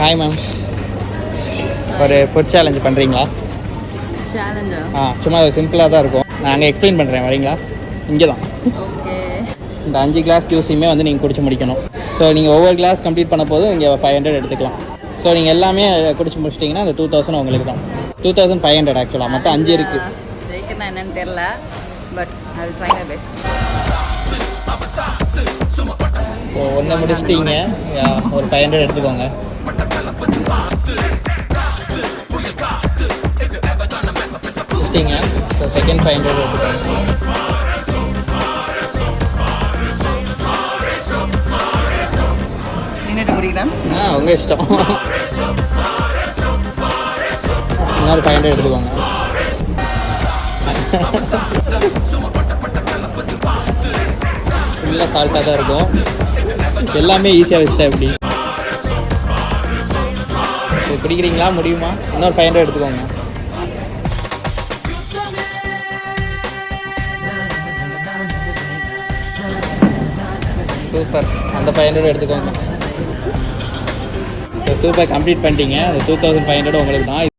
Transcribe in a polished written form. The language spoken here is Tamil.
ஹாய் மேம், ஒரு ஃபுட் சேலஞ்ச் பண்ணுறீங்களா? சேலஞ்சா? சும்மா சிம்பிளாக தான் இருக்கும். நான் அங்கே எக்ஸ்பிளைன் பண்ணுறேன், வரீங்களா? இங்கே தான். ஓகே. இந்த 5 கிளாஸ் ஜூஸையுமே வந்து நீங்கள் குடிச்சு முடிக்கணும். ஸோ நீங்கள் ஒவ்வொரு கிளாஸ் கம்ப்ளீட் பண்ண போதும் இங்கே 500 எடுத்துக்கலாம். ஸோ நீங்கள் எல்லாமே குடிச்சு முடிச்சிட்டிங்கன்னா அந்த 2000 உங்களுக்கு தான். 2500 ஆக்சுவலாக, மொத்தம் 5 இருக்குது. ஜெயிக்கணும் என்னன்னு தெரியல, but I will try my best. So ஒன்றை முடிச்சிட்டிங்க, ஒரு 500 எடுத்துக்கோங்க. முடிச்சிட்டிங்க, ஸோ செகண்ட் 500 எடுத்துக்கோங்க. குடிக்கலாம். உங்கள் இஷ்டம். இன்னொரு 500 எடுத்துக்கோங்க. ஃபுல்லாக சால்ட்டாக தான் இருக்கும். எல்லாமே ஈஸியாக வச்சுட்டா எப்படி குடிக்கிறீங்களா? முடியுமா? இன்னொரு 500 எடுத்துக்கோங்க. சூப்பர், அந்த 500 எடுத்துக்கோங்க. சூப்பர், கம்ப்ளீட் பண்ணிட்டீங்க. 2500 உங்களுக்கு தான்.